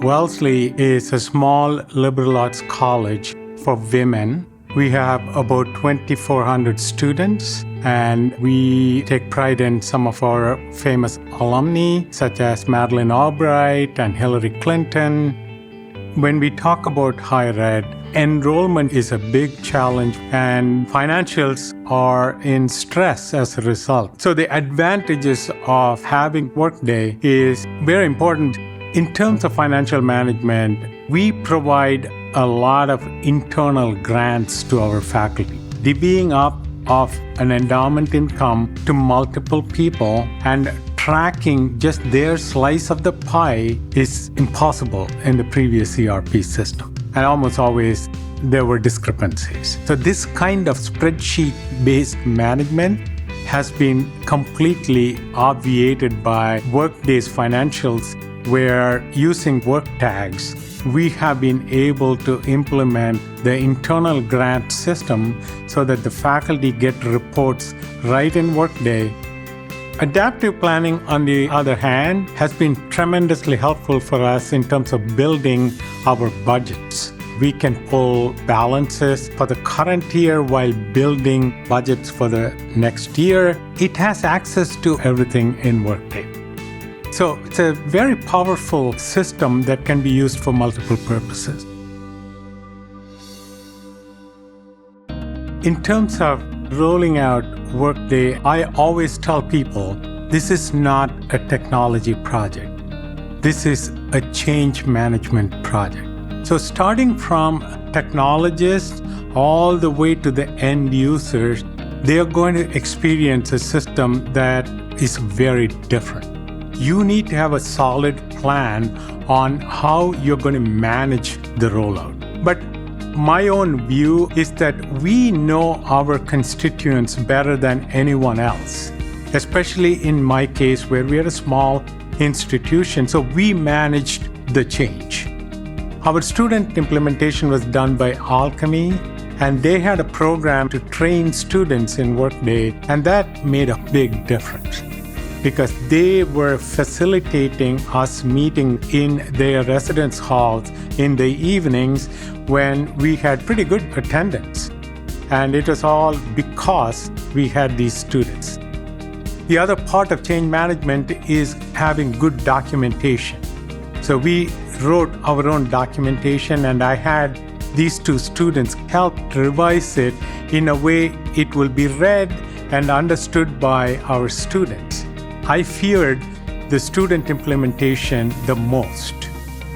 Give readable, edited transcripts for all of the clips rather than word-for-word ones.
Wellesley is a small liberal arts college for women. We have about 2,400 students, and we take pride in some of our famous alumni, such as Madeleine Albright and Hillary Clinton. When we talk about higher ed, enrollment is a big challenge, and financials are in stress as a result. So the advantages of having Workday is very important. In terms of financial management, we provide a lot of internal grants to our faculty. Divvying up of an endowment income to multiple people and tracking just their slice of the pie is impossible in the previous ERP system. And almost always there were discrepancies. So this kind of spreadsheet-based management has been completely obviated by Workday's financials, where using work tags, we have been able to implement the internal grant system so that the faculty get reports right in Workday. Adaptive planning, on the other hand, has been tremendously helpful for us in terms of building our budgets. We can pull balances for the current year while building budgets for the next year. It has access to everything in Workday. So it's a very powerful system that can be used for multiple purposes. In terms of rolling out Workday, I always tell people this is not a technology project. This is a change management project. So starting from technologists all the way to the end users, they are going to experience a system that is very different. You need to have a solid plan on how you're going to manage the rollout. But my own view is that we know our constituents better than anyone else, especially in my case where we are a small institution, so we managed the change. Our student implementation was done by Alchemy, and they had a program to train students in Workday, and that made a big difference, because they were facilitating us meeting in their residence halls in the evenings when we had pretty good attendance. And it was all because we had these students. The other part of change management is having good documentation. So we wrote our own documentation, and I had these two students help revise it in a way it will be read and understood by our students. I feared the student implementation the most,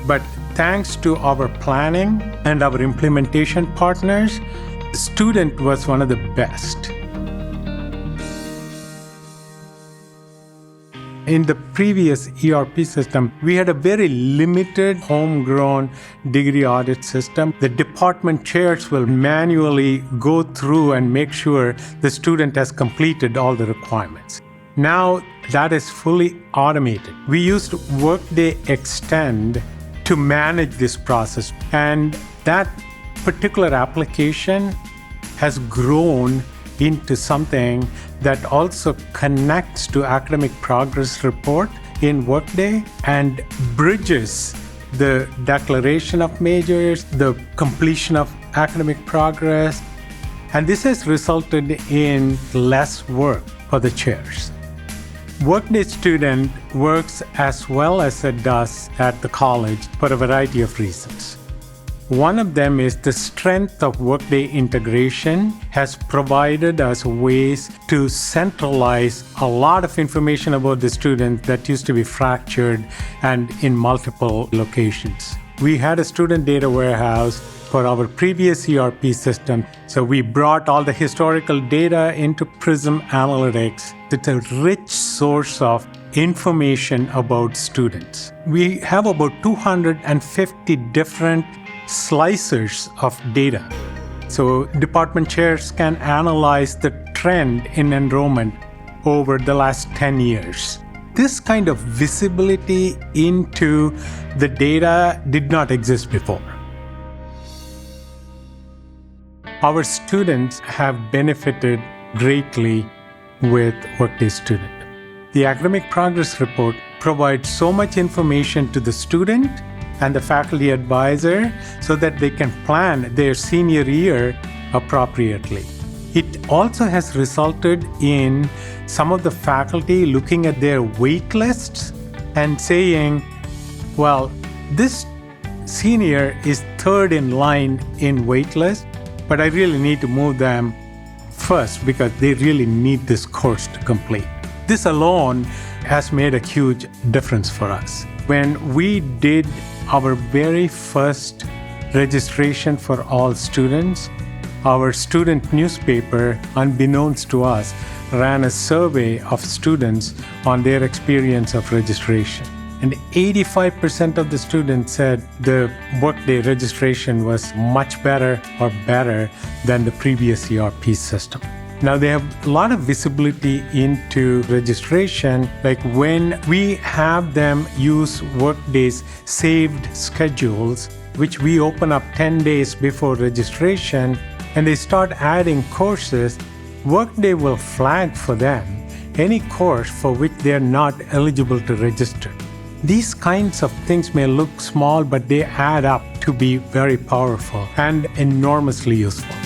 but thanks to our planning and our implementation partners, the student was one of the best. In the previous ERP system, we had a very limited homegrown degree audit system. The department chairs will manually go through and make sure the student has completed all the requirements. Now that is fully automated. We used Workday Extend to manage this process, and that particular application has grown into something that also connects to academic progress report in Workday and bridges the declaration of majors, the completion of academic progress, and this has resulted in less work for the chairs. Workday Student works as well as it does at the college for a variety of reasons. One of them is the strength of Workday integration has provided us ways to centralize a lot of information about the student that used to be fractured and in multiple locations. We had a student data warehouse for our previous ERP system, so we brought all the historical data into Prism Analytics. It's a rich source of information about students. We have about 250 different slicers of data. So department chairs can analyze the trend in enrollment over the last 10 years. This kind of visibility into the data did not exist before. Our students have benefited greatly with Workday Student. The academic progress report provides so much information to the student and the faculty advisor so that they can plan their senior year appropriately. It also has resulted in some of the faculty looking at their wait lists and saying, well, this senior is third in line in wait list, but I really need to move them first because they really need this course to complete. This alone has made a huge difference for us. When we did our very first registration for all students, our student newspaper, unbeknownst to us, ran a survey of students on their experience of registration. And 85% of the students said the Workday registration was much better or better than the previous ERP system. Now they have a lot of visibility into registration, like when we have them use Workday's saved schedules, which we open up 10 days before registration, and they start adding courses, Workday will flag for them any course for which they're not eligible to register. These kinds of things may look small, but they add up to be very powerful and enormously useful.